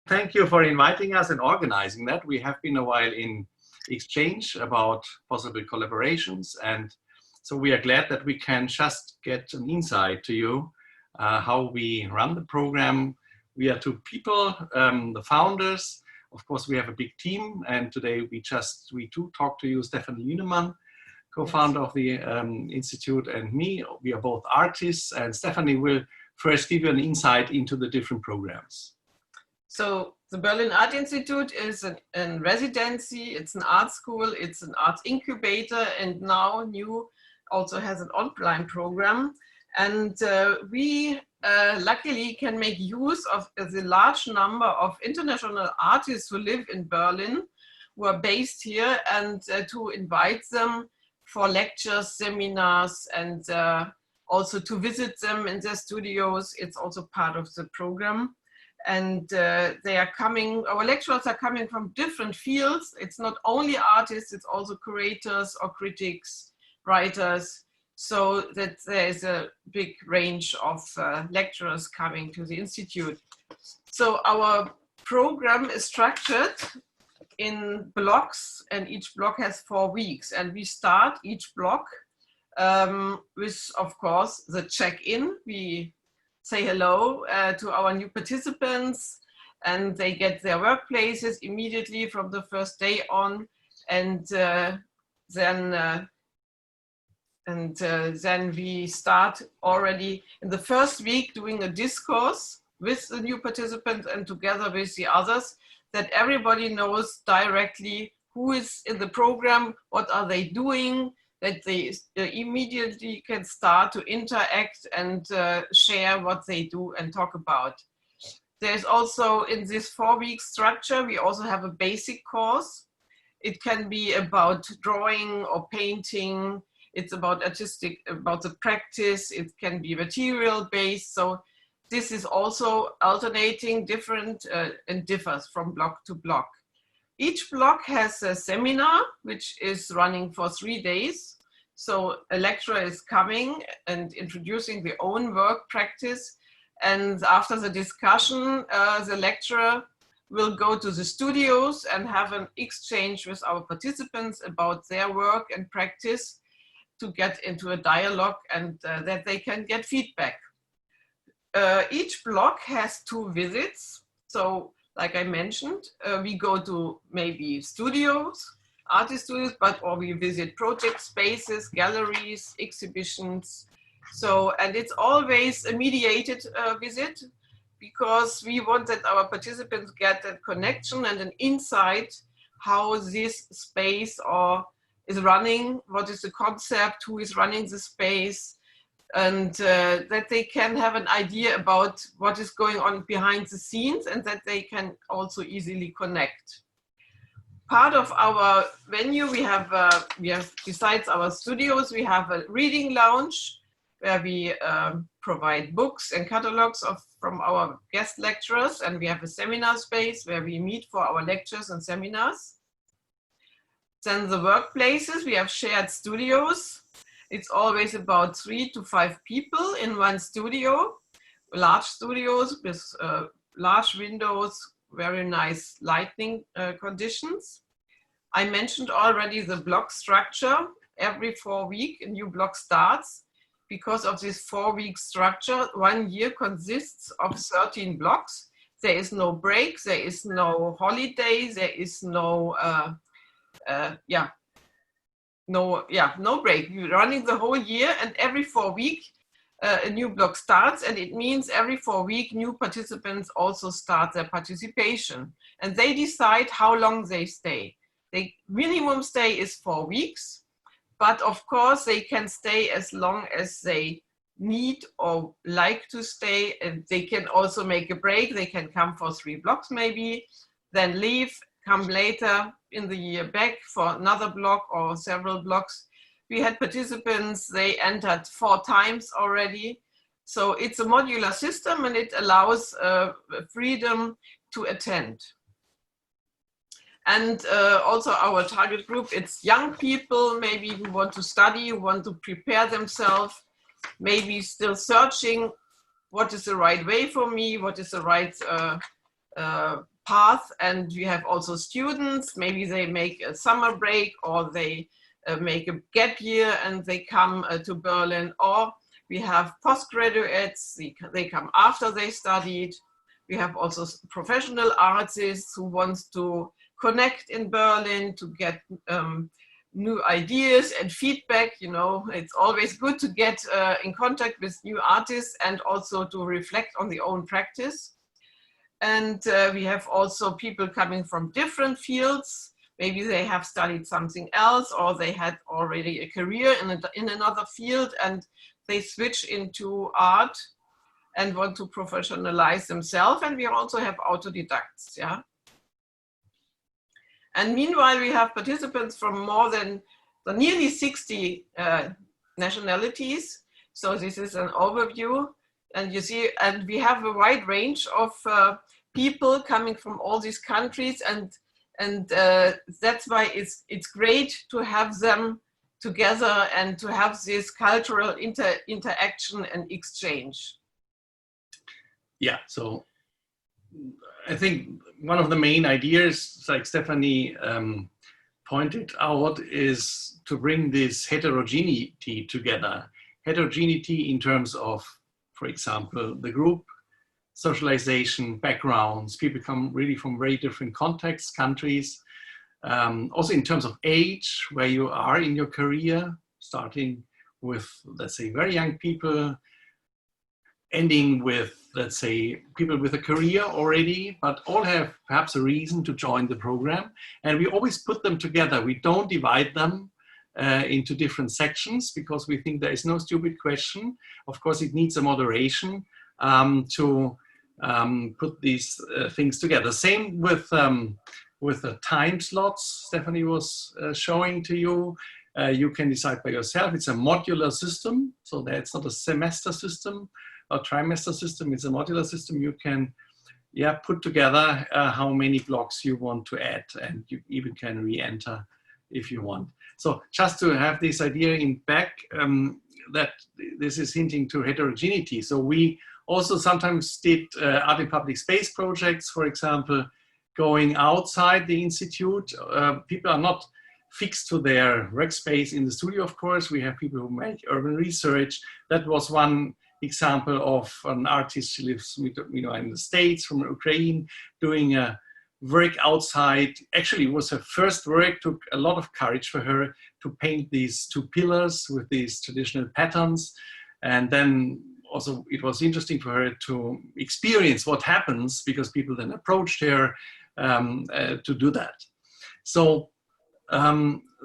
Thank you for inviting us and organizing that. We have been a while in exchange about possible collaborations, and so we are glad that we can just get an insight to you how we run the program. We are two people, the founders. Of course, we have a big team, and today we do talk to you, Stefan Lünemann, co-founder of the Institute, and me. We are both artists, and Stephanie will first give you an insight into the different programs. So the Berlin Art Institute is a residency, it's an art school, it's an art incubator, and now new also has an online program. And we luckily can make use of the large number of international artists who live in Berlin, who are based here, and to invite them for lectures, seminars, and also to visit them in their studios. It's also part of the program. And they are coming, our lecturers are coming from different fields. It's not only artists, it's also curators or critics, writers, so that there is a big range of lecturers coming to the Institute. So our program is structured in blocks, and each block has 4 weeks. And we start each block with, of course, the check-in. We say hello to our new participants, and they get their workplaces immediately from the first day on, and then we start already in the first week doing a discourse with the new participants and together with the others, that everybody knows directly who is in the program, what are they doing, that they immediately can start to interact and share what they do and talk about. There's also, in this 4-week structure, we also have a basic course. It can be about drawing or painting. It's about about the practice. It can be material based. So this is also alternating different and differs from block to block. Each block has a seminar, which is running for 3 days. So a lecturer is coming and introducing their own work practice. And after the discussion, the lecturer will go to the studios and have an exchange with our participants about their work and practice to get into a dialogue, and that they can get feedback. Each block has 2 visits. So like I mentioned, we go to maybe studios, artist studios, or we visit project spaces, galleries, exhibitions. So, and it's always a mediated visit, because we want that our participants get a connection and an insight how this space is running, what is the concept, who is running the space, and that they can have an idea about what is going on behind the scenes, and that they can also easily connect. Part of our venue, we have besides our studios, we have a reading lounge where we provide books and catalogs from our guest lecturers, and we have a seminar space where we meet for our lectures and seminars. Then the workplaces, we have shared studios. It's always about 3 to 5 people in one studio, large studios with large windows, very nice lighting conditions. I mentioned already the block structure. Every 4 weeks, a new block starts. Because of this 4-week structure, 1 year consists of 13 blocks. There is no break, there is no holiday, there is no break. You're running the whole year, and every 4 weeks a new block starts, and it means every 4 weeks new participants also start their participation, and they decide how long they stay. The minimum stay is 4 weeks, but of course they can stay as long as they need or like to stay, and they can also make a break. They can come for 3 blocks maybe, then leave, come later in the year back for another block or several blocks. We had participants, they entered 4 times already. So it's a modular system, and it allows freedom to attend. And also our target group, it's young people, maybe who want to study, who want to prepare themselves, maybe still searching what is the right way for me, what is the right path, and we have also students. Maybe they make a summer break, or they make a gap year and they come to Berlin, or we have postgraduates, they come after they studied. We have also professional artists who want to connect in Berlin to get new ideas and feedback. You know, it's always good to get in contact with new artists and also to reflect on their own practice. And we have also people coming from different fields. Maybe they have studied something else, or they had already a career in another field and they switch into art and want to professionalize themselves. And we also have autodidacts, yeah. And meanwhile, we have participants from nearly 60 nationalities. So this is an overview. And you see, and we have a wide range of people coming from all these countries, and that's why it's great to have them together and to have this cultural interaction and exchange. Yeah, so I think one of the main ideas, like Stephanie pointed out, is to bring this heterogeneity together. Heterogeneity in terms of, for example, the group, socialization, backgrounds. People come really from very different contexts, countries. Also in terms of age, where you are in your career, starting with, let's say, very young people, ending with, let's say, people with a career already, but all have perhaps a reason to join the program. And we always put them together. We don't divide them into different sections, because we think there is no stupid question. Of course, it needs a moderation to put these things together. Same with the time slots Stephanie was showing to you. You can decide by yourself. It's a modular system, so that's not a semester system or trimester system. It's a modular system. You can put together how many blocks you want to add, and you even can re-enter if you want. So just to have this idea in back, that this is hinting to heterogeneity. So we also sometimes did art in public space projects, for example, going outside the institute. People are not fixed to their workspace in the studio, of course. We have people who make urban research. That was one example of an artist. She lives, you know, in the States, from Ukraine, doing a work outside. Actually, it was her first work. Took a lot of courage for her to paint these two pillars with these traditional patterns. And then also it was interesting for her to experience what happens, because people then approached her to do that. So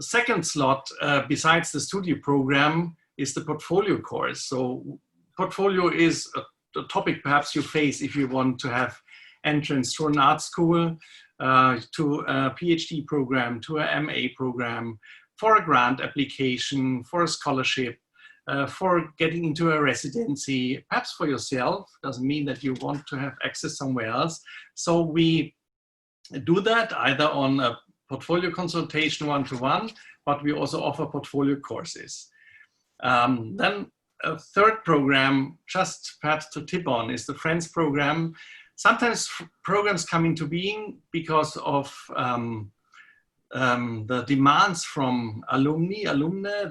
second slot, besides the studio program, is the portfolio course. So portfolio is a topic perhaps you face if you want to have entrance to an art school, to a PhD program, to a MA program, for a grant application, for a scholarship, for getting into a residency, perhaps for yourself. Doesn't mean that you want to have access somewhere else. So we do that either on a portfolio consultation one-to-one, but we also offer portfolio courses. Then a third program, just perhaps to tip on, is the Friends program. Sometimes programs come into being because of the demands from alumni.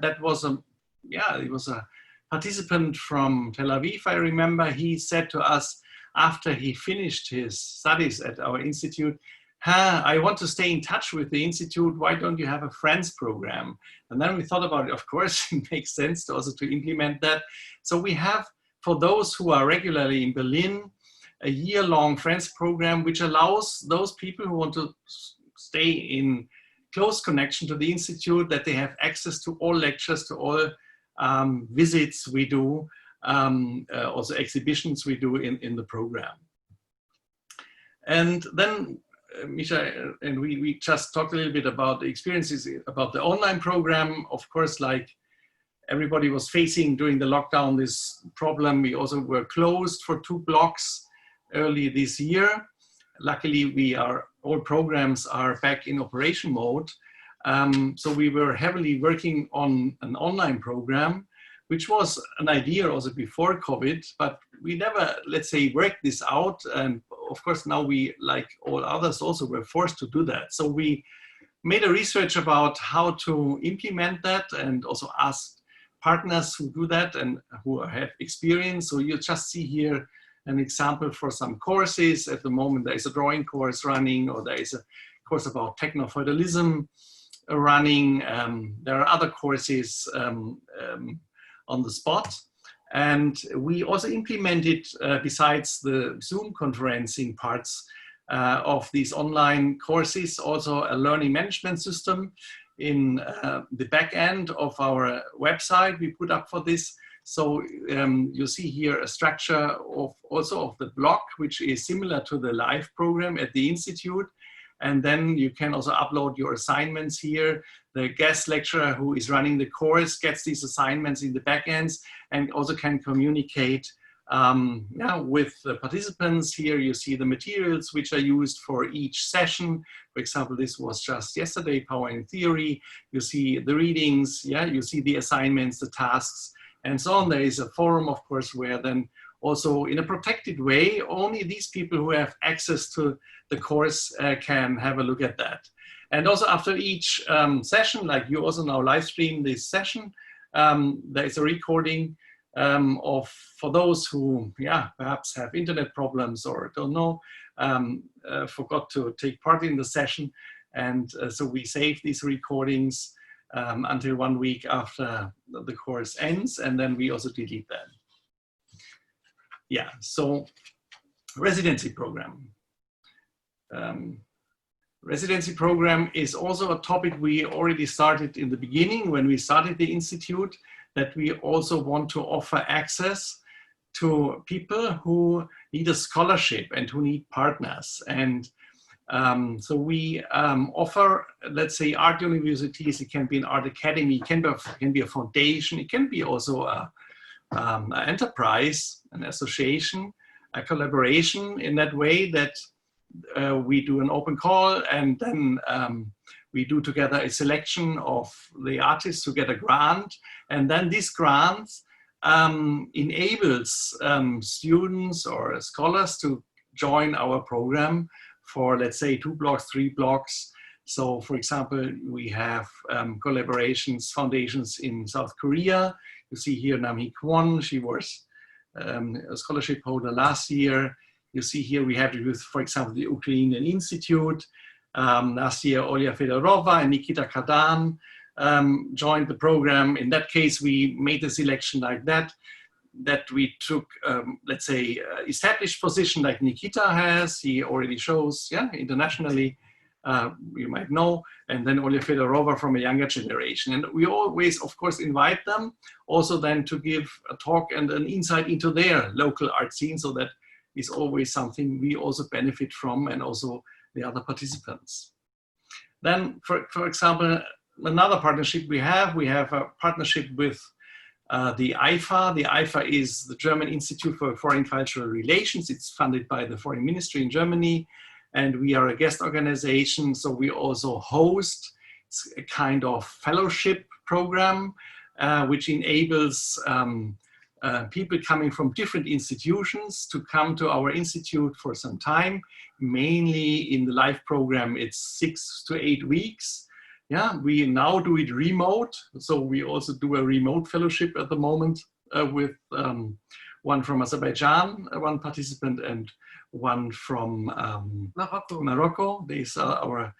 That was it was a participant from Tel Aviv, I remember. He said to us after he finished his studies at our institute, I want to stay in touch with the institute. Why don't you have a Friends program? And then we thought about it. Of course, it makes sense to also to implement that. So we have, for those who are regularly in Berlin, a year-long Friends program, which allows those people who want to stay in close connection to the institute, that they have access to all lectures, to all visits we do, also exhibitions we do in the program. And then Misha and we just talked a little bit about the experiences about the online program. Of course, like everybody was facing during the lockdown, this problem. We also were closed for 2 blocks early this year. Luckily, all programs are back in operation mode. So we were heavily working on an online program, which was an idea also before COVID, but we never, let's say, worked this out and of course, now we, like all others also, were forced to do that. So we made a research about how to implement that and also asked partners who do that and who have experience. So you just see here an example for some courses. At the moment, there is a drawing course running, or there is a course about techno-feudalism running. There are other courses on the spot. And we also implemented, besides the Zoom conferencing parts of these online courses, also a learning management system in the back end of our website we put up for this. So you see here a structure of also of the blog, which is similar to the live program at the Institute. And then you can also upload your assignments here. The guest lecturer who is running the course gets these assignments in the back ends and also can communicate with the participants. Here you see the materials which are used for each session. For example, this was just yesterday, Power in Theory. You see the readings, you see the assignments, the tasks, and so on. There is a forum, of course, where then also in a protected way, only these people who have access to the course can have a look at that. And also after each session, like you also now live stream this session, there is a recording for those who perhaps have internet problems or don't know, forgot to take part in the session. And so we save these recordings until 1 week after the course ends, and then we also delete them. So residency program. Residency program is also a topic we already started in the beginning when we started the Institute, that we also want to offer access to people who need a scholarship and who need partners. And so we offer, let's say, art universities. It can be an art academy, it can be a foundation, it can be also an enterprise, an association, a collaboration in that way that we do an open call, and then we do together a selection of the artists who get a grant. And then this grant enables students or scholars to join our program for, let's say, 2 blocks, 3 blocks. So for example, we have collaborations, foundations in South Korea. You see here Nam-hee Kwon, she was a scholarship holder last year. You see here we have it with, for example, the Ukrainian Institute. Last year, Olya Fedorova and Nikita Kadan joined the program. In that case, we made a selection like that we took, let's say, established position like Nikita has. He already shows, internationally, you might know, and then Olya Fedorova from a younger generation. And we always, of course, invite them also then to give a talk and an insight into their local art scene. So that is always something we also benefit from, and also the other participants. Then, for example, another partnership we have a partnership with the IFA. The IFA is the German Institute for Foreign Cultural Relations. It's funded by the Foreign Ministry in Germany, and we are a guest organization. So we also host a kind of fellowship program, which enables people coming from different institutions to come to our institute for some time. Mainly in the live program, it's 6 to 8 weeks. We now do it remote. So we also do a remote fellowship at the moment with one from Azerbaijan, one participant, and one from Morocco. These are our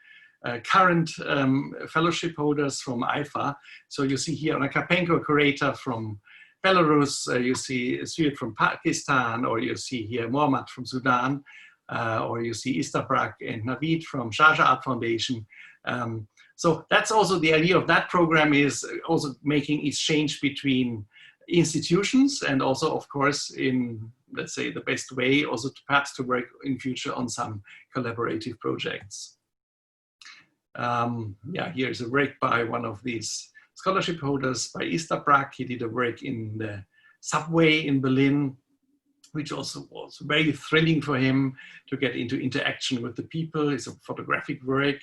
current fellowship holders from IFA. So you see here Anna Karpenko, curator from Belarus, you see Syed from Pakistan, or you see here Mohammad from Sudan, or you see Istabrak and Navid from Sharjah Art Foundation. So that's also the idea of that program, is also making exchange between institutions, and also, of course, in, let's say, the best way, also perhaps to work in future on some collaborative projects. Here's a work by one of these scholarship holders, by Istabrak. He did a work in the subway in Berlin, which also was very thrilling for him to get into interaction with the people. It's a photographic work,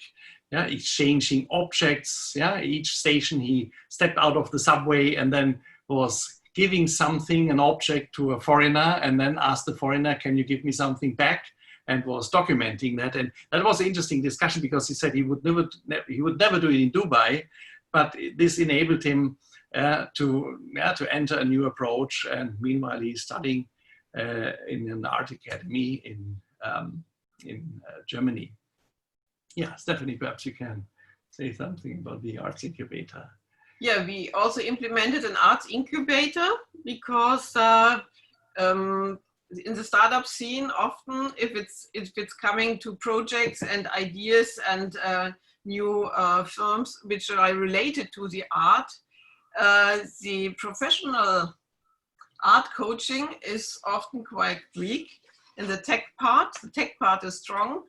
exchanging objects. Each station he stepped out of the subway and then was giving something, an object, to a foreigner, and then asked the foreigner, can you give me something back? and was documenting that. And that was an interesting discussion because he said he would never do it in Dubai, but this enabled him to enter a new approach. And meanwhile, he's studying in an art academy in Germany. Yeah, Stephanie, perhaps you can say something about the arts incubator. Yeah, we also implemented an arts incubator because in the startup scene, often if it's coming to projects and ideas and new firms which are related to the art, the professional art coaching is often quite weak. In the tech part is strong,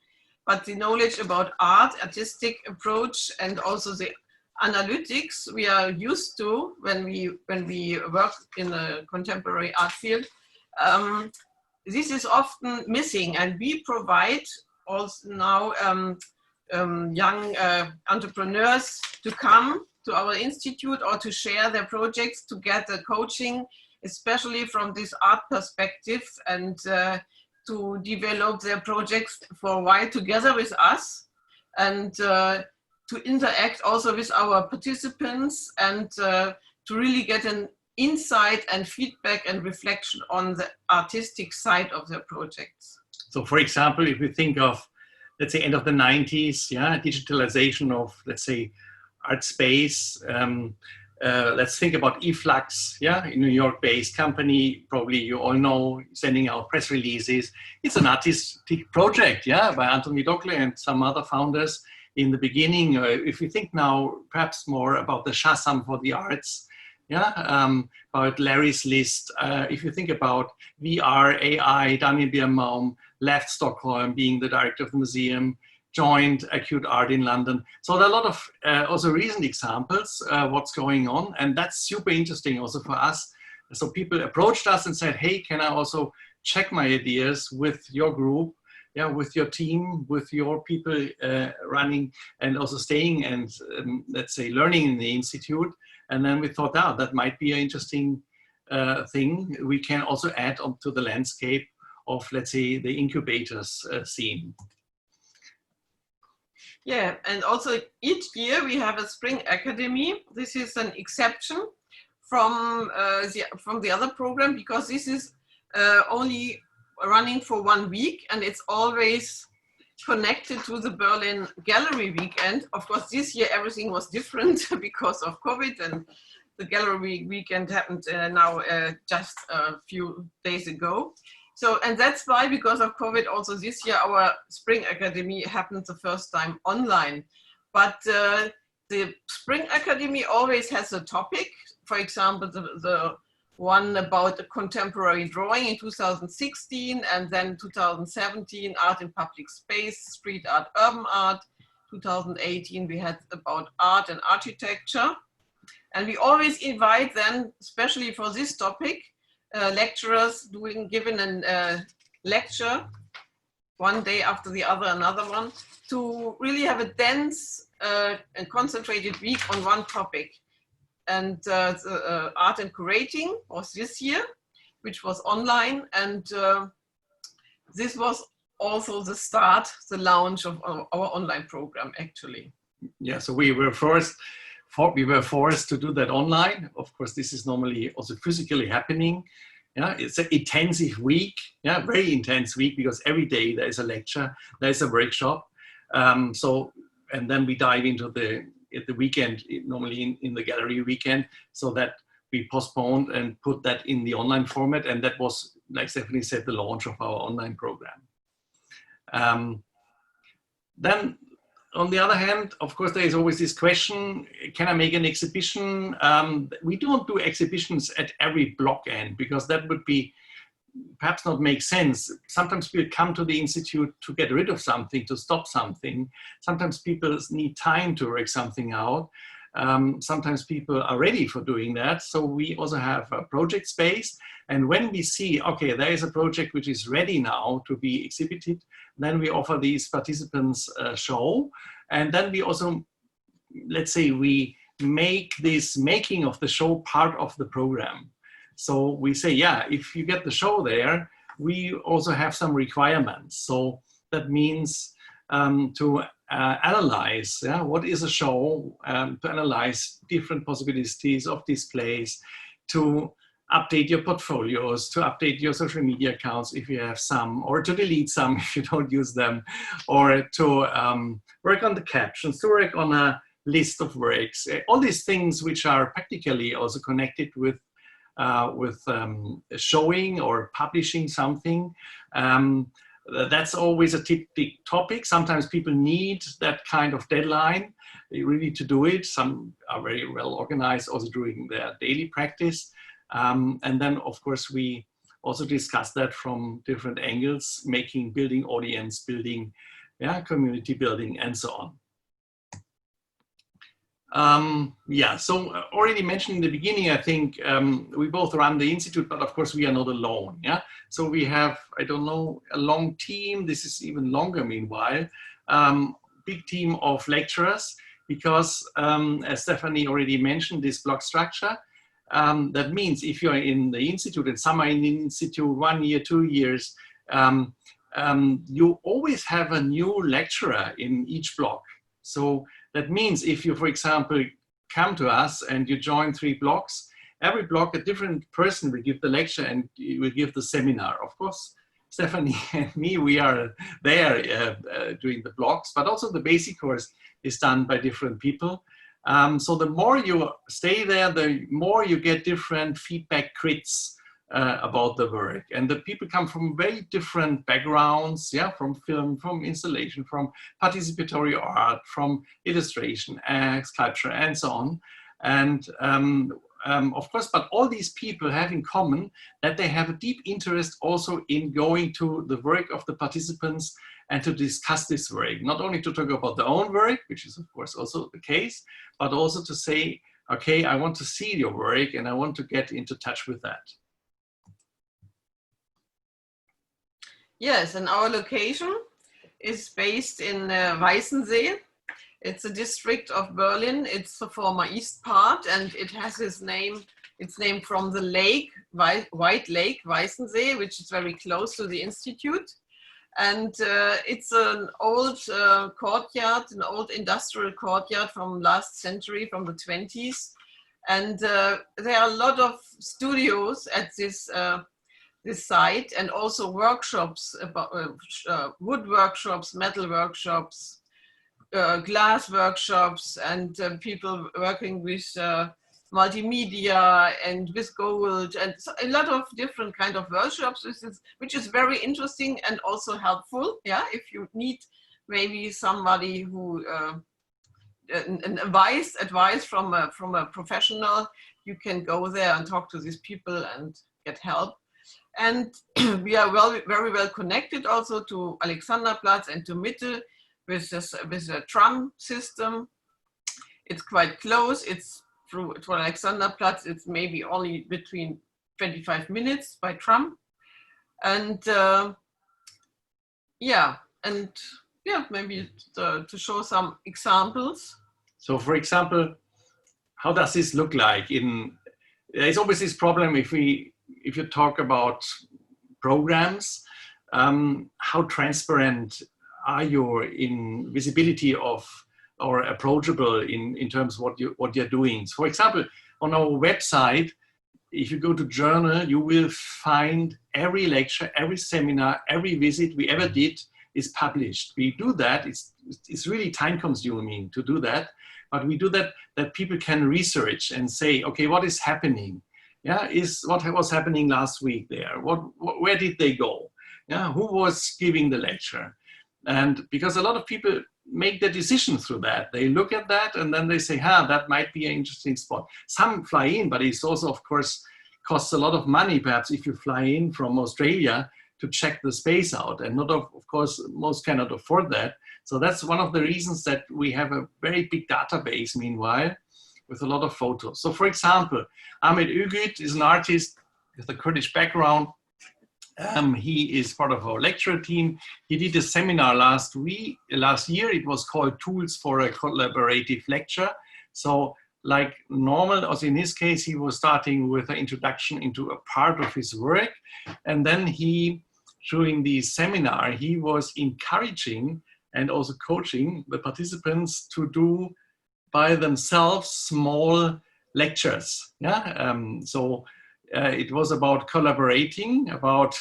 but the knowledge about art, artistic approach, and also the analytics we are used to when we work in the contemporary art field, this is often missing, and we provide also now young entrepreneurs to come to our institute or to share their projects to get the coaching, especially from this art perspective, and to develop their projects for a while together with us, and to interact also with our participants, and to really get an insight and feedback and reflection on the artistic side of their projects. So for example, if we think of, let's say, end of the 90s, digitalization of, let's say, art space, let's think about eFlux, a New York-based company, probably you all know, sending out press releases. It's an artistic project, by Anthony Dockler and some other founders in the beginning. If you think now perhaps more about the Shazam for the arts, about Larry's List, if you think about VR, AI, Daniel Birnbaum left Stockholm being the director of the museum, joined Acute Art in London. So there are a lot of also recent examples what's going on, and that's super interesting also for us. So people approached us and said, hey, can I also check my ideas with your group, with your team, with your people running and also staying and let's say learning in the institute. And then we thought, that might be an interesting thing we can also add onto the landscape of, let's say, the incubators scene. Yeah, and also each year we have a spring academy. This is an exception from the other program, because this is only running for 1 week, and it's always connected to the Berlin Gallery Weekend. Of course, this year everything was different because of COVID, and the Gallery Weekend happened now just a few days ago. So, and that's why, because of COVID, also this year our Spring Academy happened the first time online. But the Spring Academy always has a topic. For example, the one about the contemporary drawing in 2016, and then 2017, art in public space, street art, urban art. 2018, we had about art and architecture. And we always invite then, especially for this topic, lecturers giving a lecture one day after the other, another one, to really have a dense and concentrated week on one topic. And art and curating was this year, which was online. And this was also the start, the launch of our online program, actually. Yeah, so we were forced to do that online. Of course, this is normally also physically happening. It's an intensive week, very intense week, because every day there is a lecture, there is a workshop. And then we dive into the weekend, normally in the gallery weekend, so that we postponed and put that in the online format. And that was, like Stephanie said, the launch of our online program. Then on the other hand, of course, there is always this question, can I make an exhibition? We don't do exhibitions at every block end, because that would be perhaps not make sense. Sometimes people come to the institute to get rid of something, to stop something. Sometimes people need time to work something out. Sometimes people are ready for doing that. So we also have a project space. And when we see, okay, there is a project which is ready now to be exhibited, then we offer these participants a show. And then we also, let's say, we make this making of the show part of the program. So we say, if you get the show there, we also have some requirements. So that means to analyze, yeah, what is a show, to analyze different possibilities of displays, to update your portfolios, to update your social media accounts if you have some, or to delete some if you don't use them, or to work on the captions, to work on a list of works, all these things which are practically also connected with showing or publishing something. That's always a big topic. Sometimes people need that kind of deadline. They really need to do it. Some are very well organized, also doing their daily practice. And then, of course, we also discuss that from different angles, building audience, building, yeah, community building, and so on. Yeah, so already mentioned in the beginning, I think we both run the institute, but of course we are not alone. Yeah, so we have, I don't know, a long team. This is even longer meanwhile, big team of lecturers, because as Stephanie already mentioned, this block structure, that means if you're in the institute and some are in the institute 1 year, 2 years, you always have a new lecturer in each block. So that means if you, for example, come to us and you join 3 blocks, every block a different person will give the lecture and will give the seminar. Of course, Stephanie and me, we are there doing the blocks, but also the basic course is done by different people. So the more you stay there, the more you get different feedback crits about the work. And the people come from very different backgrounds, yeah, from film, from installation, from participatory art, from illustration, sculpture, and so on. And of course, but all these people have in common that they have a deep interest also in going to the work of the participants and to discuss this work, not only to talk about their own work, which is of course also the case, but also to say, okay, I want to see your work and I want to get into touch with that. Yes, and our location is based in Weißensee. It's a district of Berlin. It's the former east part, and it has its name from the lake, White Lake, Weißensee, which is very close to the institute. And it's an old courtyard, an old industrial courtyard from last century, from the 20s. And there are a lot of studios at this site, and also workshops, about wood workshops, metal workshops, glass workshops, and people working with multimedia and with gold, and so a lot of different kind of workshops, which is very interesting and also helpful. Yeah, if you need maybe somebody who advice from a professional, you can go there and talk to these people and get help. And we are very well connected also to Alexanderplatz and to Mitte with a tram system. It's quite close. It's through Alexanderplatz. It's maybe only between 25 minutes by tram. And maybe to show some examples. So, for example, how does this look like? There's always this problem if you talk about programs, how transparent are you in visibility of, or approachable in terms of what you're doing? So for example, on our website, if you go to journal, you will find every lecture, every seminar, every visit we ever did is published. We do that, it's really time consuming to do that, but we do that people can research and say, okay, what is happening? Yeah, what was happening last week there? Where did they go? Yeah, who was giving the lecture? And because a lot of people make their decision through that, they look at that and then they say, that might be an interesting spot. Some fly in, but it's also, of course, costs a lot of money, perhaps, if you fly in from Australia to check the space out. And not of course, most cannot afford that. So that's one of the reasons that we have a very big database, meanwhile, with a lot of photos. So for example, Ahmed Ugüt is an artist with a Kurdish background. He is part of our lecturer team. He did a seminar last year. It was called Tools for a Collaborative Lecture. So like normal, also in his case, he was starting with an introduction into a part of his work. And then he during the seminar, he was encouraging and also coaching the participants to do by themselves small lectures. Yeah, it was about collaborating, about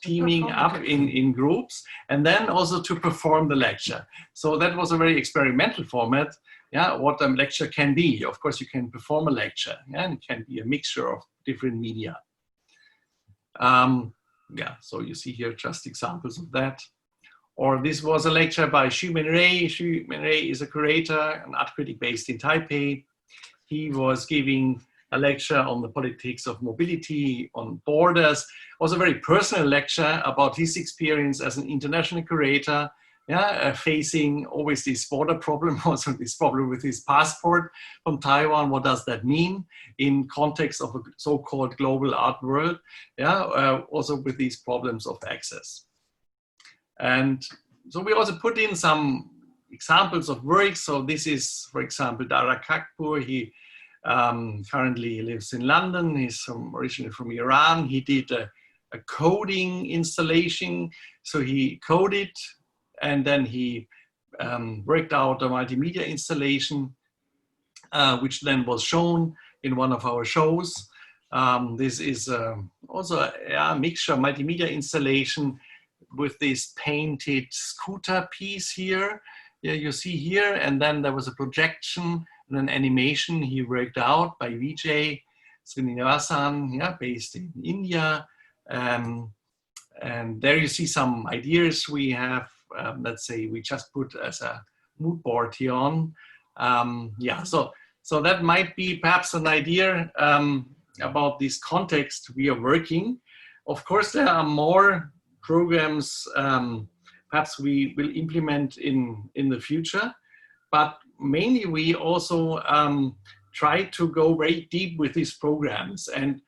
teaming up in groups, and then also to perform the lecture. So that was a very experimental format. Yeah, what a lecture can be. Of course, you can perform a lecture, yeah, and it can be a mixture of different media. Yeah, so you see here just examples of that. Or this was a lecture by Xu Menrei. Xu Menrei is a curator, an art critic based in Taipei. He was giving a lecture on the politics of mobility, on borders. It was a very personal lecture about his experience as an international curator, yeah, facing always this border problem, also this problem with his passport from Taiwan. What does that mean in context of a so-called global art world? Yeah, also with these problems of access. And so we also put in some examples of works. So this is, for example, Dara Kakpur. He currently lives in London. He's originally from Iran. He did a coding installation. So he coded, and then he worked out a multimedia installation, which then was shown in one of our shows. This is also a mixture multimedia installation with this painted scooter piece here. Yeah, you see here, and then there was a projection and an animation he worked out by Vijay Srinivasan, yeah, based in India. And there you see some ideas we have. Let's say we just put as a mood board here on. Yeah, so that might be perhaps an idea about this context we are working. Of course, there are more programs perhaps we will implement in the future, but mainly we also try to go very deep with these programs. And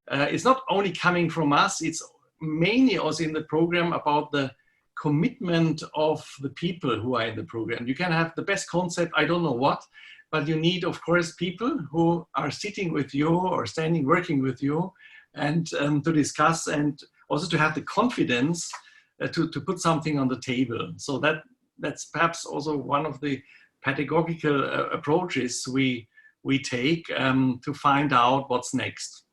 it's not only coming from us, it's mainly also in the program about the commitment of the people who are in the program. You can have the best concept, I don't know what, but you need, of course, people who are sitting with you or standing, working with you, and to discuss, and also to have the confidence to put something on the table. So that's perhaps also one of the pedagogical approaches we take to find out what's next.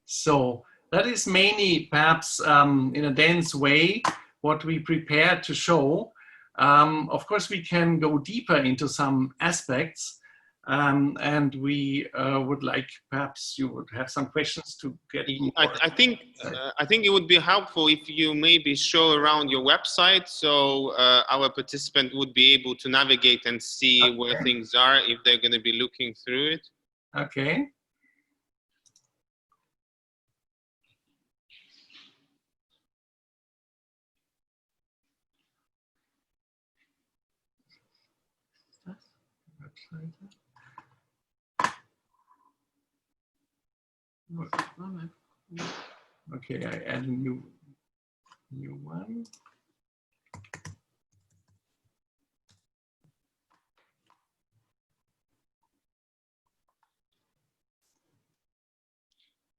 So that is mainly perhaps in a dense way what we prepared to show. Of course, we can go deeper into some aspects, and we would like, perhaps you would have some questions to get more. I think it would be helpful if you maybe show around your website, so our participant would be able to navigate and see where things are if they're going to be looking through it. Okay. Okay, I add a new one.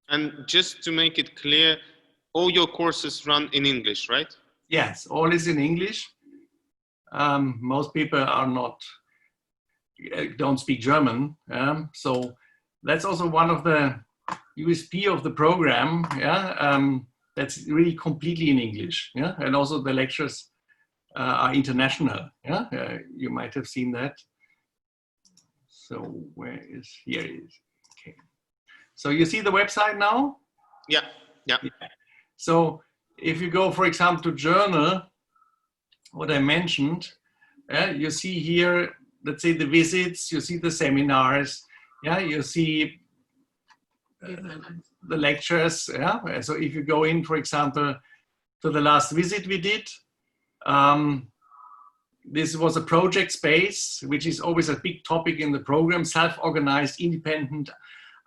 And just to make it clear, all your courses run in English, right? Yes, all is in English. Most people are don't speak German, so that's also one of the USP of the program. Yeah, that's really completely in English. Yeah, and also the lectures are international. Yeah, you might have seen that. So where is here it is? Okay. So you see the website now? Yeah. Yeah. So if you go, for example, to journal, what I mentioned, you see here, let's say the visits, you see the seminars, yeah, you see the lectures. Yeah. So if you go in, for example, to the last visit we did, this was a project space, which is always a big topic in the program, self-organized, independent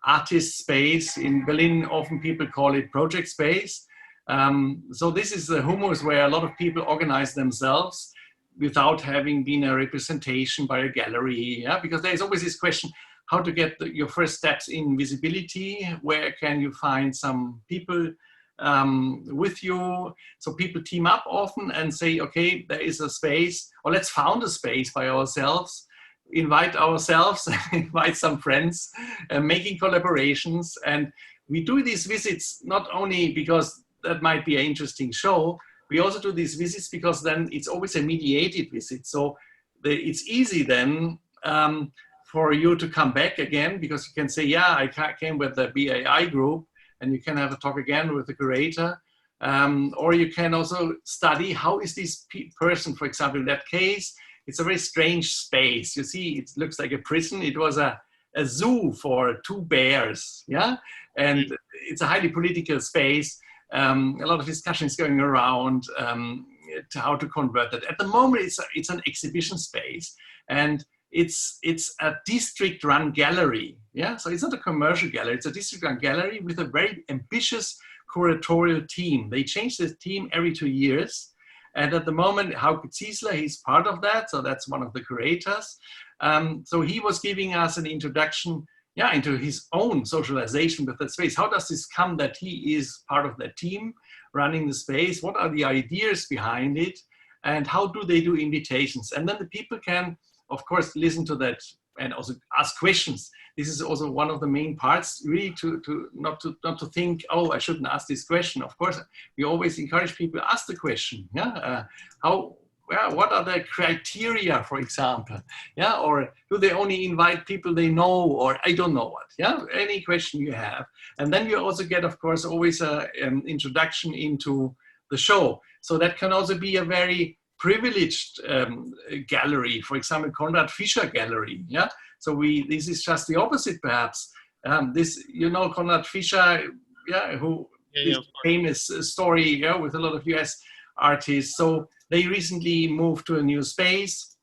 artist space. In Berlin, often people call it project space. So this is the humus where a lot of people organize themselves without having been a representation by a gallery. Yeah? Because there's always this question, how to get your first steps in visibility, where can you find some people with you. So people team up often and say, okay, there is a space, or let's found a space by ourselves, invite ourselves, invite some friends, making collaborations. And we do these visits not only because that might be an interesting show, we also do these visits because then it's always a mediated visit. So it's easy then for you to come back again, because you can say, yeah, I came with the BAI group, and you can have a talk again with the curator. Or you can also study how is this person, for example, in that case, it's a very strange space. You see, it looks like a prison. It was a zoo for 2 bears, yeah? And it's a highly political space. A lot of discussions going around to how to convert that. At the moment, it's an exhibition space, and it's a district-run gallery. Yeah, so it's not a commercial gallery. It's a district-run gallery with a very ambitious curatorial team. They change the team every 2 years. And at the moment, Hauke Ziesler, he's part of that. So that's one of the curators. So he was giving us an introduction, yeah, into his own socialization with that space. How does this come that he is part of that team running the space? What are the ideas behind it? And how do they do invitations? And then the people can, of course, listen to that and also ask questions. This is also one of the main parts, really, not to think, oh, I shouldn't ask this question. Of course, we always encourage people to ask the question. Yeah, what are the criteria, for example? Yeah, or do they only invite people they know, or I don't know what? Yeah, any question you have, and then you also get, of course, always an introduction into the show. So that can also be a very privileged gallery, for example, Konrad Fischer Gallery. Yeah, so this is just the opposite, perhaps. Konrad Fischer, yeah, who is famous story, yeah, with a lot of US artists. So they recently moved to a new space,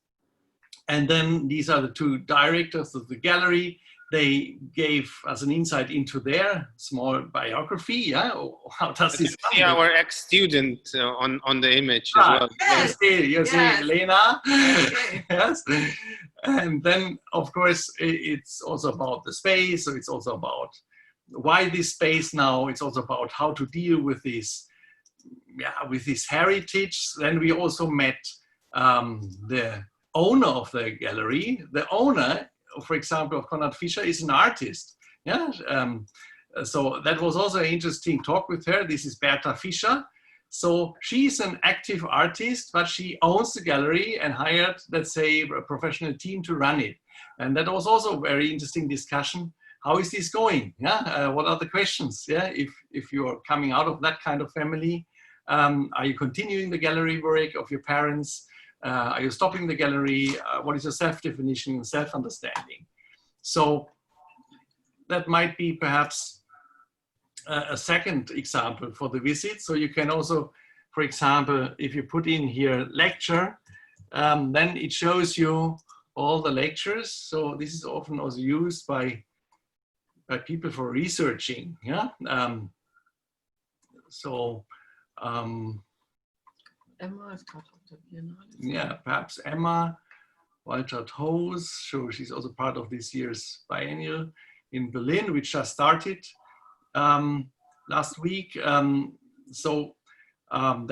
and then these are the 2 directors of the gallery. They gave us an insight into their small biography. Yeah, how does this come? See our ex-student on the image as well. Yes, you see Lena. Yes, and then of course it's also about the space. So it's also about why this space now. It's also about how to deal with this, with this heritage. Then we also met the owner of the gallery. The owner, for example, of Konrad Fischer, is an artist. Yeah, so that was also an interesting talk with her. This is Berta Fischer. So she's an active artist, but she owns the gallery and hired, let's say, a professional team to run it. And that was also a very interesting discussion. How is this going? Yeah, what are the questions? Yeah, if you're coming out of that kind of family, are you continuing the gallery work of your parents? Are you stopping the gallery? What is your self-definition and self-understanding? So that might be perhaps a second example for the visit. So you can also, for example, if you put in here lecture, then it shows you all the lectures. So this is often also used by people for researching. Yeah. Emma is part of the Biennale. Yeah, perhaps Emma, Walter Hose, so she's also part of this year's biennial in Berlin, which just started last week. There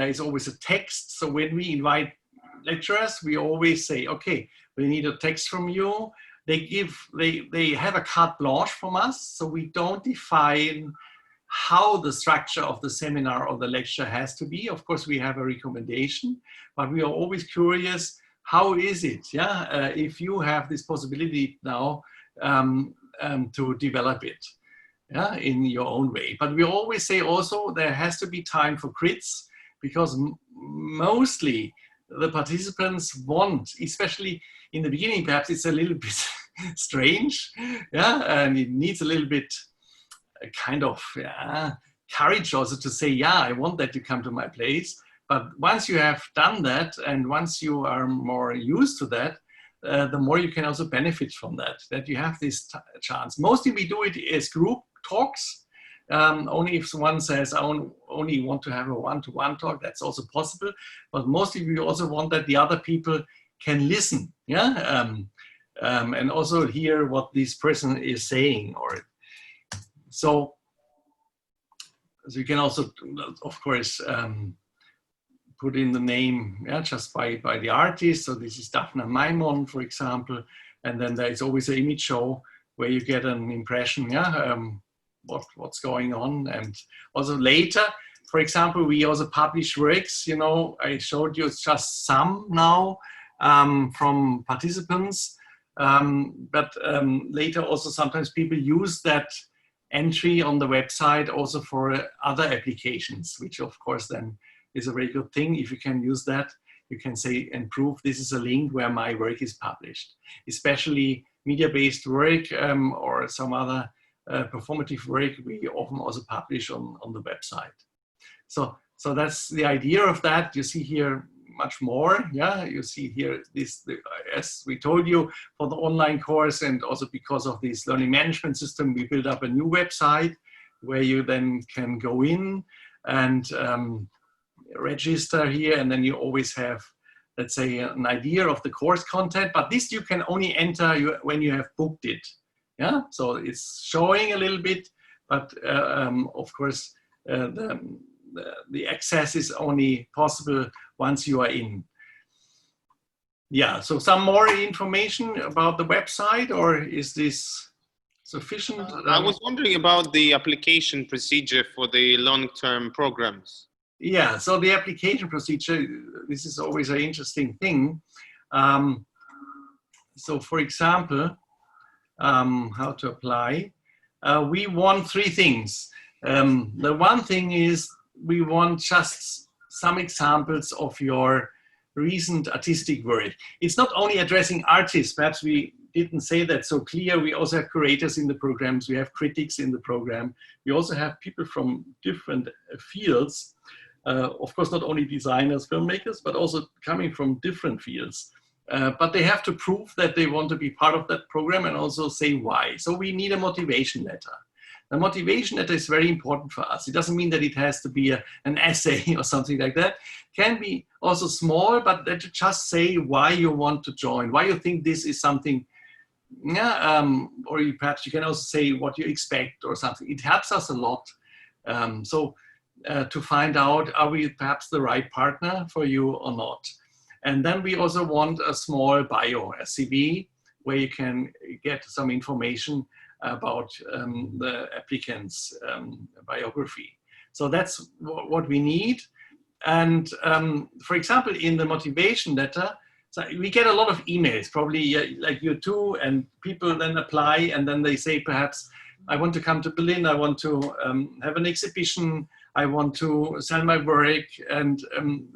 is always a text. So when we invite lecturers, we always say, okay, we need a text from you. They have a carte blanche from us, so we don't define how the structure of the seminar or the lecture has to be. Of course, we have a recommendation, but we are always curious, how is it? Yeah, if you have this possibility now to develop it, yeah, in your own way. But we always say also there has to be time for crits, because mostly the participants want, especially in the beginning, perhaps it's a little bit strange, yeah, and it needs a little bit kind of courage also to say, yeah, I want that to come to my place. But once you have done that, and once you are more used to that, the more you can also benefit from that you have this chance. Mostly we do it as group talks. Only if someone says, I only want to have a one-to-one talk, that's also possible. But mostly we also want that the other people can listen. Yeah. and also hear what this person is saying. Or so you can also, of course, put in the name, yeah, just by the artist. So this is Daphne Maimon, for example, and then there is always an image show where you get an impression, yeah, what's going on. And also later, for example, we also publish works. You know, I showed you just some now from participants, but later also sometimes people use that entry on the website also for other applications, which of course then is a very good thing. If you can use that, you can say and prove this is a link where my work is published, especially media-based work or some other performative work we often also publish on the website. So that's the idea of that. You see here much more. Yeah, you see here this, as we told you, for the online course, and also because of this learning management system, we built up a new website where you then can go in and register here, and then you always have, let's say, an idea of the course content, but this you can only enter when you have booked it. Yeah, so it's showing a little bit, but of course the access is only possible once you are in. Yeah, so some more information about the website, or is this sufficient? I was wondering about the application procedure for the long-term programs. Yeah, so the application procedure, this is always an interesting thing. So for example, how to apply, we want three things. The one thing is we want just some examples of your recent artistic work. It's not only addressing artists, perhaps we didn't say that so clear. We also have curators in the programs, we have critics in the program. We also have people from different fields. Of course, not only designers, filmmakers, but also coming from different fields. But they have to prove that they want to be part of that program and also say why. So we need a motivation letter. The motivation letter is very important for us. It doesn't mean that it has to be an essay or something like that. It can be also small, but that you just say why you want to join, why you think this is something, yeah, or perhaps you can also say what you expect or something. It helps us a lot. To find out, are we perhaps the right partner for you or not? And then we also want a small bio, a CV, where you can get some information about the applicant's biography. So that's what we need. And for example, in the motivation letter, so we get a lot of emails, probably like you too, and people then apply and then they say, perhaps, I want to come to Berlin, I want to have an exhibition, I want to sell my work. And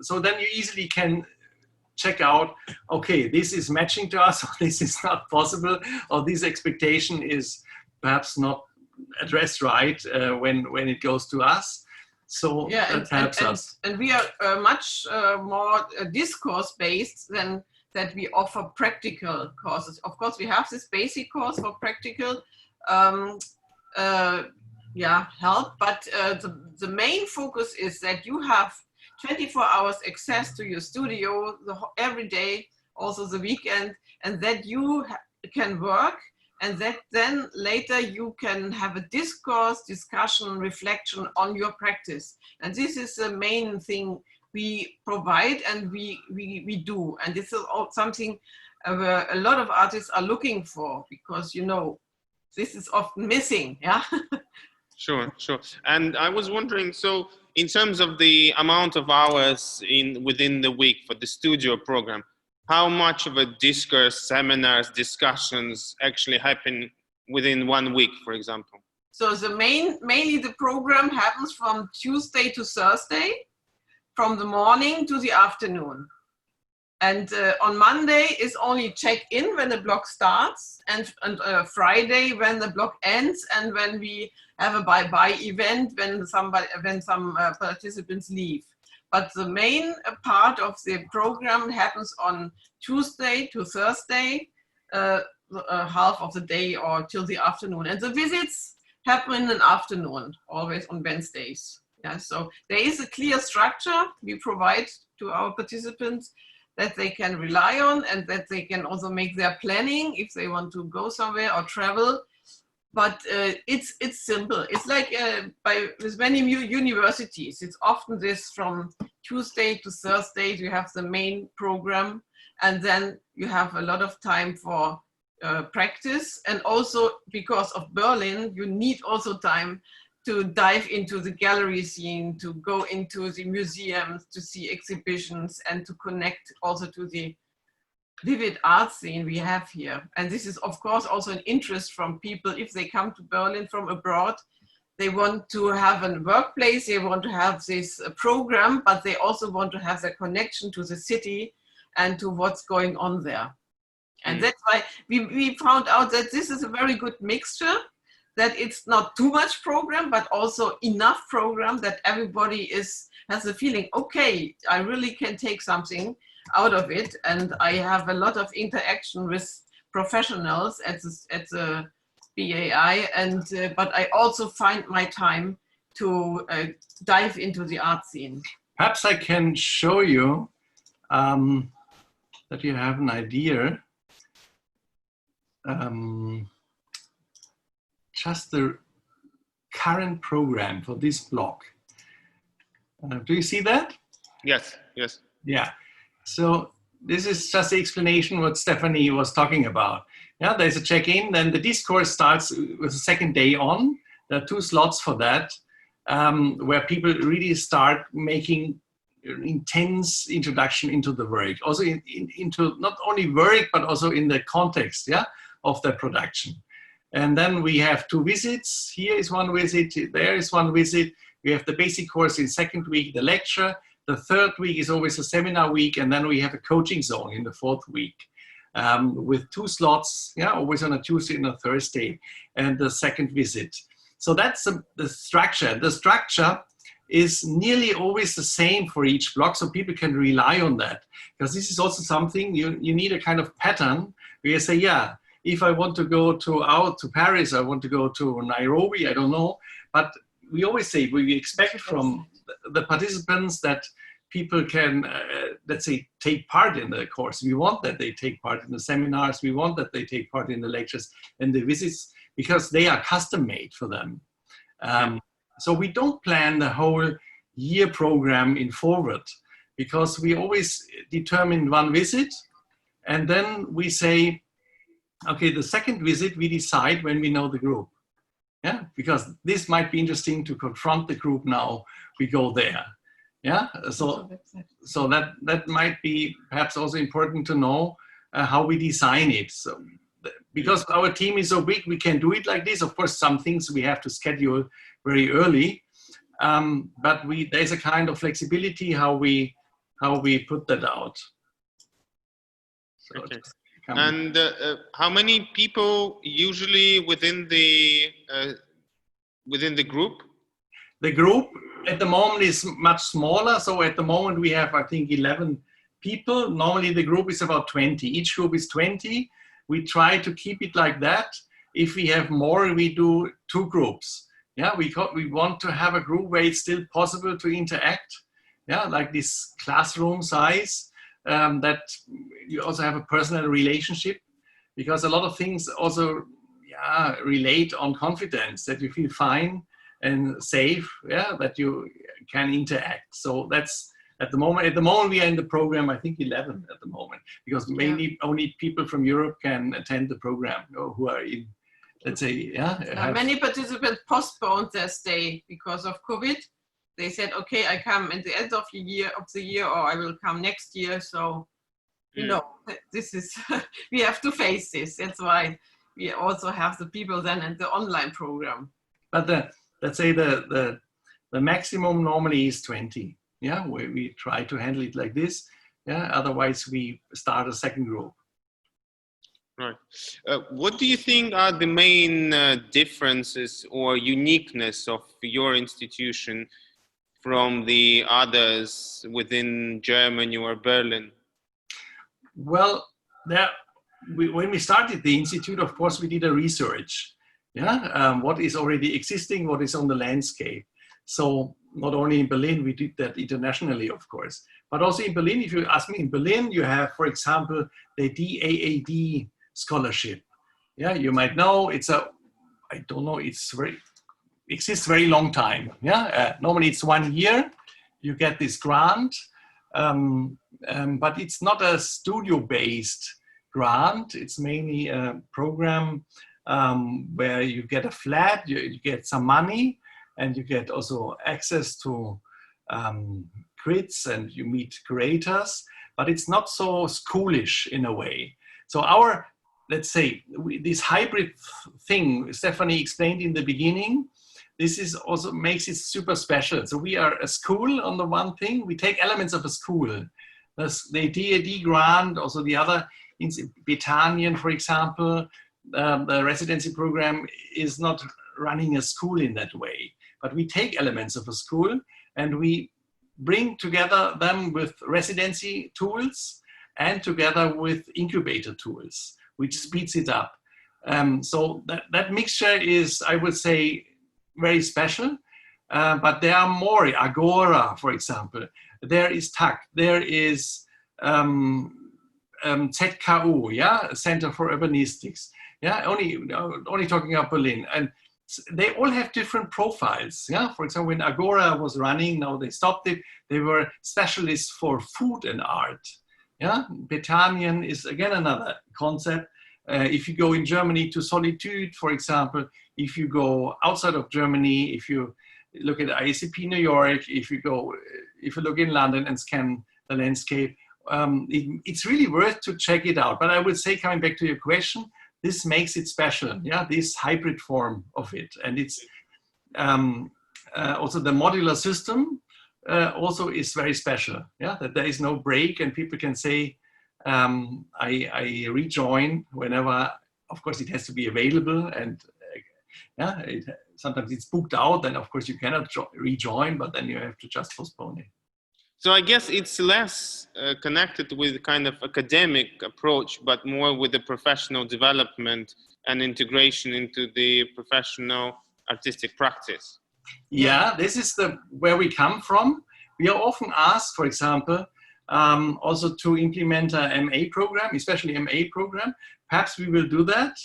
so then you easily can check out, okay, this is matching to us, or this is not possible, or this expectation is perhaps not addressed right when it goes to us. So yeah, that helps us. And we are much more discourse-based than that we offer practical courses. Of course, we have this basic course for practical help, but the main focus is that you have 24 hours access to your studio every day, also the weekend, and that you can work, and that then later you can have a discussion, reflection on your practice. And this is the main thing we provide and we do. And this is something a lot of artists are looking for, because, you know, this is often missing, yeah? Sure. And I was wondering, so in terms of the amount of hours within the week for the studio program, how much of a discourse, seminars, discussions actually happen within 1 week, for example? So mainly the program happens from Tuesday to Thursday, from the morning to the afternoon. And on Monday is only check-in when the block starts, and Friday when the block ends, and when we have a bye-bye event when some participants leave. But the main part of the program happens on Tuesday to Thursday, half of the day or till the afternoon. And the visits happen in the afternoon, always on Wednesdays. Yeah, so there is a clear structure we provide to our participants, that they can rely on, and that they can also make their planning if they want to go somewhere or travel. But it's simple. It's like with many universities, it's often this from Tuesday to Thursday, you have the main program, and then you have a lot of time for practice. And also because of Berlin, you need also time to dive into the gallery scene, to go into the museums, to see exhibitions, and to connect also to the vivid art scene we have here. And this is of course also an interest from people. If they come to Berlin from abroad, they want to have a workplace, they want to have this program, but they also want to have the connection to the city and to what's going on there. And that's why we found out that this is a very good mixture, that it's not too much program, but also enough program that everybody has the feeling, okay, I really can take something out of it. And I have a lot of interaction with professionals at the BAI, and but I also find my time to dive into the art scene. Perhaps I can show you that you have an idea. Just the current program for this block. Do you see that? Yes, yes. Yeah. So this is just the explanation what Stephanie was talking about. Yeah, there's a check-in, then the discourse starts with the second day on. There are 2 slots for that, where people really start making intense introduction into the work, also into not only work, but also in the context, yeah, of the production. And then we have 2 visits. Here is 1 visit, there is 1 visit. We have the basic course in second week, the lecture. The third week is always a seminar week, and then we have a coaching zone in the 4th week with 2 slots, yeah, always on a Tuesday and a Thursday, and the second visit. So that's the structure. The structure is nearly always the same for each block, so people can rely on that. Because this is also something, you need a kind of pattern where you say, yeah, if I want to go out to Paris, I want to go to Nairobi, I don't know. But we always say, we expect from the participants that people can, let's say, take part in the course. We want that they take part in the seminars. We want that they take part in the lectures and the visits, because they are custom made for them. So we don't plan the whole year program in forward, because we always determine 1 visit, and then we say, okay, the second visit we decide when we know the group. Yeah, because this might be interesting to confront the group now, we go there. Yeah, so that might be perhaps also important to know how we design it. So, because our team is so big, we can do it like this. Of course, some things we have to schedule very early, but there's a kind of flexibility how we put that out. So okay. And how many people usually within the group? The group at the moment is much smaller. So at the moment we have, I think, 11 people. Normally the group is about 20. Each group is 20. We try to keep it like that. If we have more, we do 2 groups. Yeah, we want to have a group where it's still possible to interact. Yeah, like this classroom size. That you also have a personal relationship, because a lot of things also relate on confidence, that you feel fine and safe, that you can interact. So that's at the moment we are in the program, I think 11 at the moment, because mainly only people from Europe can attend the program, who are in, let's say, many participants postponed their stay because of COVID. They said, okay, I come at the end of the year, or I will come next year. So, you know, this is, we have to face this. That's why we also have the people then in the online program. But let's say the maximum normally is 20. Yeah, we try to handle it like this. Yeah, otherwise we start a second group. Right. What do you think are the main differences or uniqueness of your institution from the others within Germany or Berlin? Well, when we started the institute, of course, we did a research. Yeah, what is already existing, what is on the landscape. So not only in Berlin, we did that internationally, of course, but also in Berlin. If you ask me, in Berlin, you have, for example, the DAAD scholarship. Yeah, you might know it's a, I don't know, exists very long time. Yeah, normally it's 1 year. You get this grant, but it's not a studio-based grant. It's mainly a program where you get a flat, you get some money, and you get also access to grids, and you meet curators, but it's not so schoolish in a way. So our, let's say, this hybrid thing Stephanie explained in the beginning, this is also makes it super special. So we are a school on the one thing, we take elements of a school. The DAD grant, also the other, in Britannien, for example, the residency program is not running a school in that way, but we take elements of a school and we bring together them with residency tools and together with incubator tools, which speeds it up. So that mixture is, I would say, very special, but there are more. Agora, for example, there is TAC, there is ZKU, yeah, Center for Urbanistics, yeah, only talking about Berlin, and they all have different profiles. Yeah, for example, when Agora was running, now they stopped it. They were specialists for food and art. Yeah, Britannien is again another concept. If you go in Germany to Solitude, for example, if you go outside of Germany, if you look at IACP New York, if you look in London and scan the landscape, it's really worth to check it out. But I would say, coming back to your question, this makes it special, yeah, this hybrid form of it. And it's also the modular system also is very special, yeah, that there is no break and people can say, I rejoin whenever, of course it has to be available, and yeah, sometimes it's booked out, then of course you cannot rejoin, but then you have to just postpone it. So I guess it's less connected with kind of academic approach, but more with the professional development and integration into the professional artistic practice. Yeah, this is where we come from. We are often asked, for example, also to implement a MA program, especially MA program. Perhaps we will do that,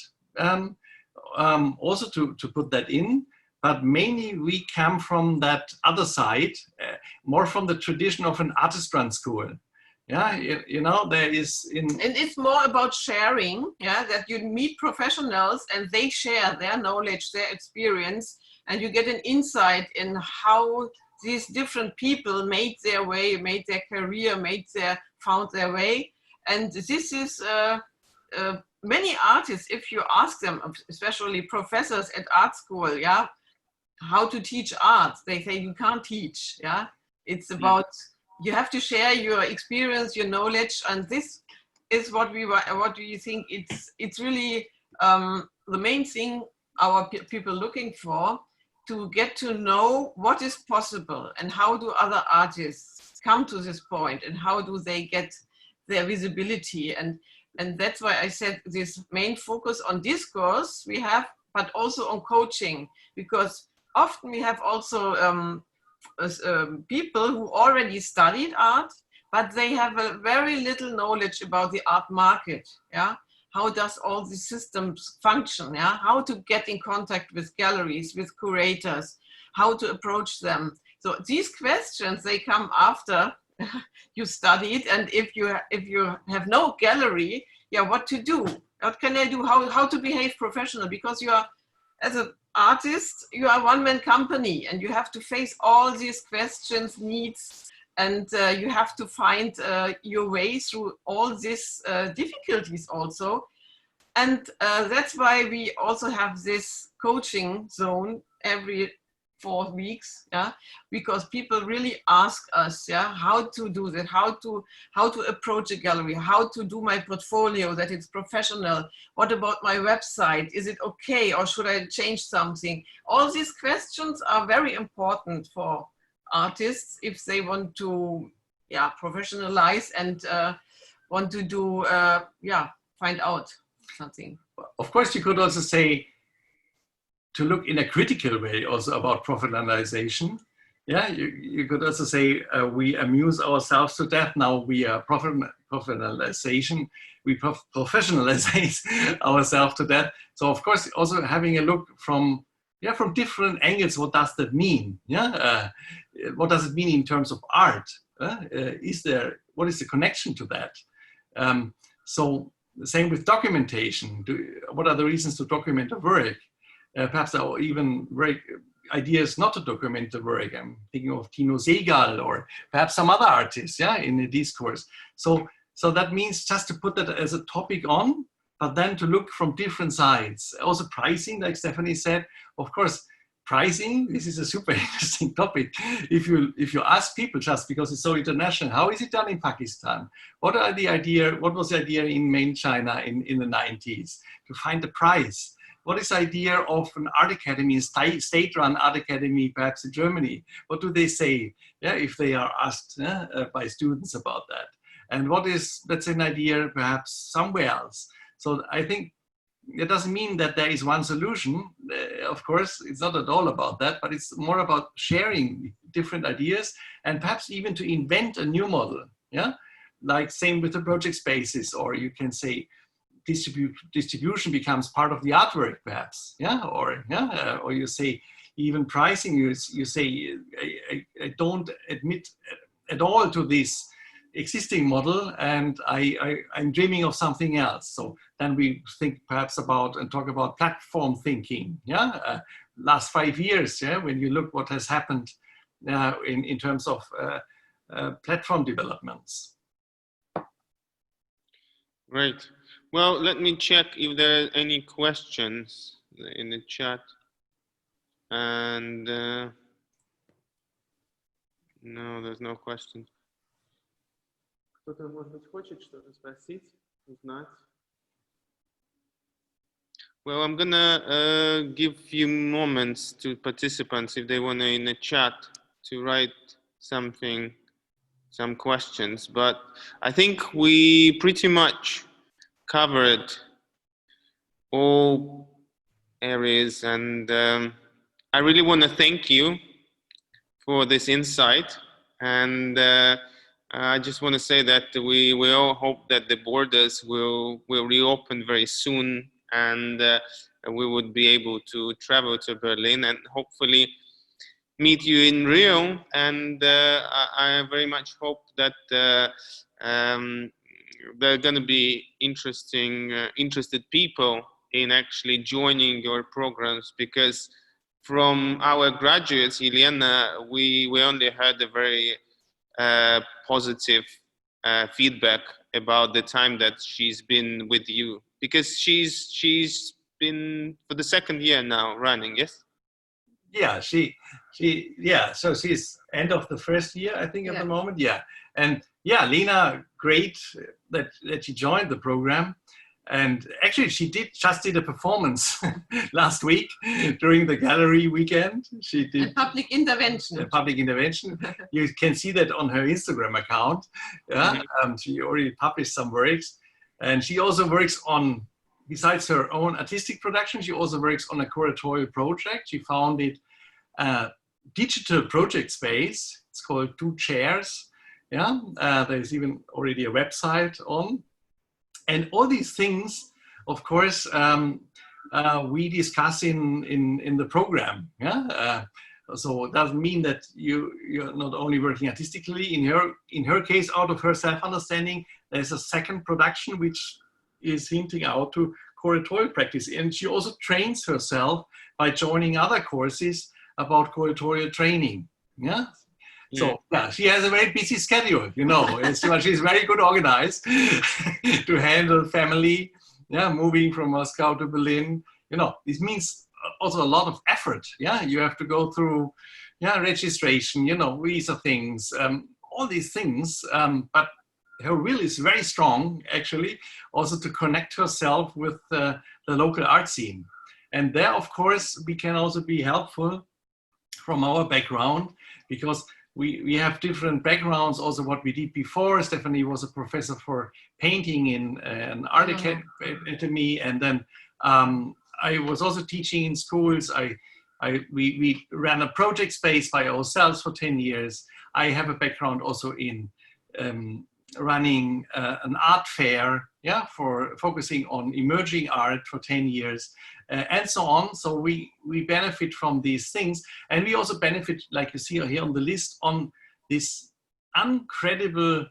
also to put that in. But mainly we come from that other side, more from the tradition of an artist-run school. Yeah, you know, there is And it's more about sharing, yeah, that you meet professionals and they share their knowledge, their experience, and you get an insight in how these different people made their way, made their career, found their way. And this is many artists, if you ask them, especially professors at art school, yeah, how to teach art, they say you can't teach. Yeah, it's about you have to share your experience, your knowledge, and this is what we think it's really the main thing our people looking for, to get to know what is possible and how do other artists come to this point and how do they get their visibility, and that's why I said this main focus on discourse we have, but also on coaching, because often we have also people who already studied art, but they have a very little knowledge about the art market. Yeah, how does all these systems function? Yeah, how to get in contact with galleries, with curators, how to approach them. So these questions, they come after you studied, and if you have no gallery, yeah, what to do? What can I do? How to behave professional? Because you are, as an artist, you are a one-man company and you have to face all these questions, needs, and you have to find your way through all these difficulties also. And that's why we also have this coaching zone every 4 weeks, yeah, because people really ask us, yeah, how to do that, how to approach a gallery, how to do my portfolio that it's professional, what about my website, is it okay or should I change something? All these questions are very important for artists if they want to, yeah, professionalize and want to do, find out something. Of course, you could also say, to look in a critical way also about professionalization. Yeah, you could also say we amuse ourselves to death. Now we are professionalization. We professionalize ourselves to death. So of course, also having a look from different angles. What does that mean? Yeah, what does it mean in terms of art? What is the connection to that? So the same with documentation. What are the reasons to document a work? Perhaps there are even ideas not to document the work. I'm thinking of Tino Segal or perhaps some other artists, yeah, in the discourse. So that means just to put that as a topic on, but then to look from different sides. Also pricing, like Stephanie said, of course, pricing, this is a super interesting topic. If you ask people, just because it's so international, how is it done in Pakistan? What was the idea in main China in the 90s? To find the price. What is the idea of an art academy, a state-run art academy, perhaps in Germany? What do they say, yeah, if they are asked by students about that? And what is, let's say, an idea perhaps somewhere else? So I think it doesn't mean that there is one solution. Of course, it's not at all about that, but it's more about sharing different ideas and perhaps even to invent a new model. Yeah, like same with the project spaces, or you can say distribution becomes part of the artwork, perhaps. Yeah, or you say even pricing. You say I don't admit at all to this existing model, and I'm dreaming of something else. So then we think perhaps about and talk about platform thinking. Yeah, last 5 years. Yeah, when you look what has happened in terms of platform developments. Right. Well, let me check if there are any questions in the chat. And no, there's no question. Кто-то, может быть, хочет что-то спросить, узнать? Well, I'm gonna give a few moments to participants if they want to in the chat to write something, some questions. But I think we pretty much covered all areas, and I really want to thank you for this insight. And I just want to say that we all hope that the borders will reopen very soon, and we would be able to travel to Berlin and hopefully meet you in Rio. And I very much hope that there are going to be interested people in actually joining your programs, because from our graduates, Elena, we only had a very positive feedback about the time that she's been with you, because she's been for the second year now running. Yes. Yeah, so she's end of the first year, I think, at the moment. Yeah, and yeah, Lena, great that she joined the program. And actually, she just did a performance last week during the gallery weekend. She did a public intervention. You can see that on her Instagram account. Yeah, she already published some works, and she also works on, besides her own artistic production, she also works on a curatorial project. She founded a digital project space. It's called 2 Chairs. Yeah, there's even already a website on. And all these things, of course, we discuss in the program. Yeah, so it doesn't mean that you're not only working artistically. In her case, out of her self-understanding, there's a second production which is hinting out to curatorial practice, and she also trains herself by joining other courses about curatorial training. Yeah. So yeah, she has a very busy schedule, you know. She's very good organized to handle family, yeah, moving from Moscow to Berlin. You know, this means also a lot of effort. Yeah, you have to go through, registration, visa things, all these things. But her will is very strong, actually, also to connect herself with the local art scene. And there, of course, we can also be helpful from our background, because we have different backgrounds. Also, what we did before, Stephanie was a professor for painting in an art academy, and then I was also teaching in schools. I We ran a project space by ourselves for 10 years. I have a background also in running an art fair, yeah, for focusing on emerging art for 10 years, and so on. So we benefit from these things, and we also benefit, like you see here on the list, on this incredible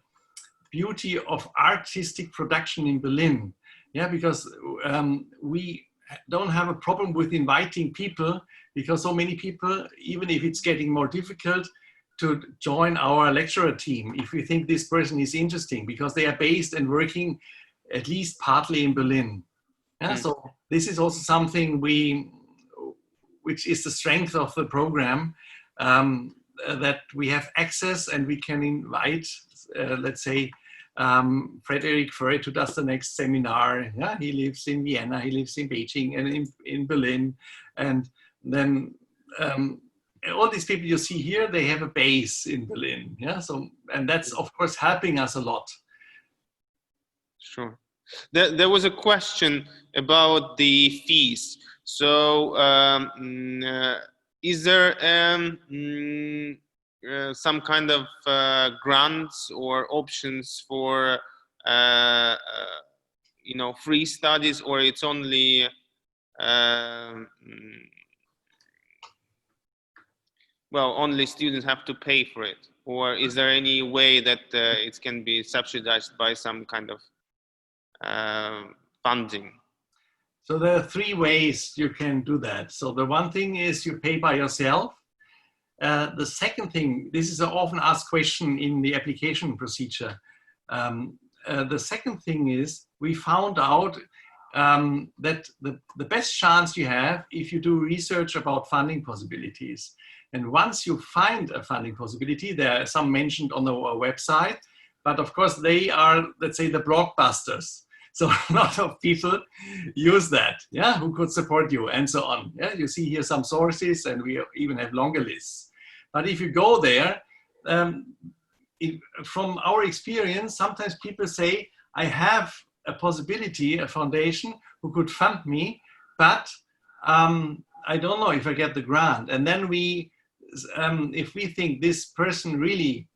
beauty of artistic production in Berlin. Yeah, because we don't have a problem with inviting people, because so many people, even if it's getting more difficult, to join our lecturer team if we think this person is interesting, because they are based and working at least partly in Berlin. Yeah, so this is also something which is the strength of the program, that we have access and we can invite, let's say, Frederick Furret, who does the next seminar. Yeah, he lives in Vienna, he lives in Beijing and in Berlin. And then all these people you see here, they have a base in Berlin. Yeah, so, and that's of course helping us a lot. Sure. There was a question about the fees. So is there some kind of grants or options for free studies, or it's only only students have to pay for it, or is there any way that it can be subsidized by some kind of funding? So there are three ways you can do that. So the one thing is you pay by yourself. The second thing, this is an often asked question in the application procedure. The second thing is we found out that the best chance you have if you do research about funding possibilities. And once you find a funding possibility, there are some mentioned on our website, but of course they are, let's say, the blockbusters. So a lot of people use that, yeah, who could support you and so on. Yeah, you see here some sources, and we even have longer lists. But if you go there, from our experience, sometimes people say, I have a possibility, a foundation who could fund me, but I don't know if I get the grant. And then if we think this person really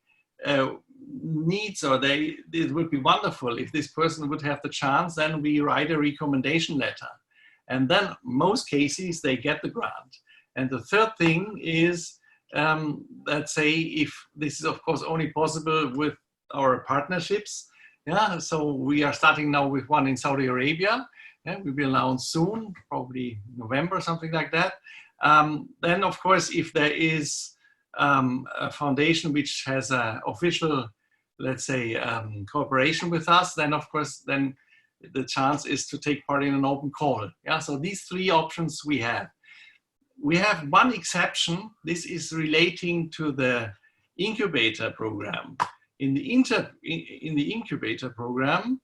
needs, or it would be wonderful if this person would have the chance, then we write a recommendation letter. And then most cases, they get the grant. And the third thing is, let's say, if this is of course only possible with our partnerships. Yeah, so we are starting now with one in Saudi Arabia. Yeah, we will announce soon, probably November, something like that. Then of course, if there is a foundation which has an official, let's say, cooperation with us, then of course, then the chance is to take part in an open call. Yeah, so these three options we have. We have one exception. This is relating to the incubator program. In the incubator program,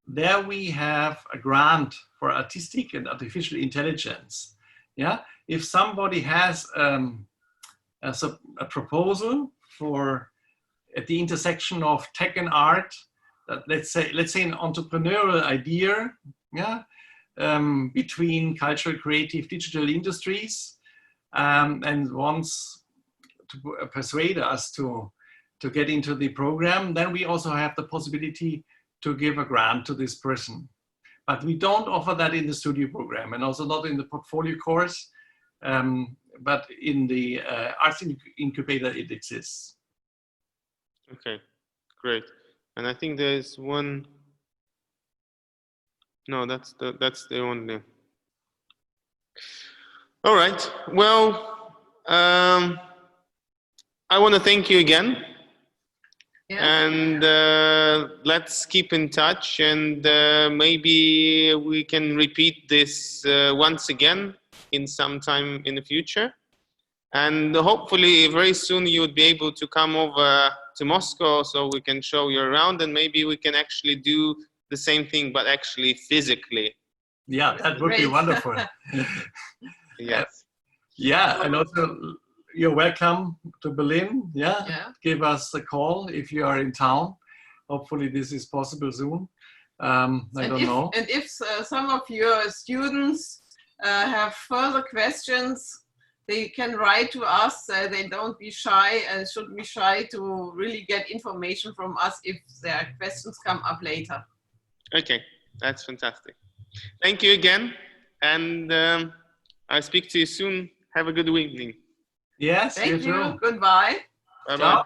there we have a grant for artistic and artificial intelligence. Yeah, if somebody has a proposal for at the intersection of tech and art, let's say an entrepreneurial idea, yeah, between cultural, creative, digital industries, and wants to persuade us to get into the program, then we also have the possibility to give a grant to this person. But we don't offer that in the studio program, and also not in the portfolio course, but in the arts incubator it exists. Okay, great. And I think there's one. No, that's the only. All right. Well, I want to thank you again. Yeah. And let's keep in touch, and maybe we can repeat this once again in some time in the future. And hopefully very soon you would be able to come over to Moscow so we can show you around, and maybe we can actually do the same thing, but actually physically. Yeah, that would be wonderful. Yes. Yeah, and also you're welcome to Berlin. Yeah, give us a call if you are in town. Hopefully this is possible soon. I don't know. And if some of your students have further questions, they can write to us. They don't be shy and shouldn't be shy to really get information from us if their questions come up later. Okay, that's fantastic. Thank you again, and I'll speak to you soon. Have a good evening. Yes, Thank you too. you. Goodbye. Bye-bye. Ciao.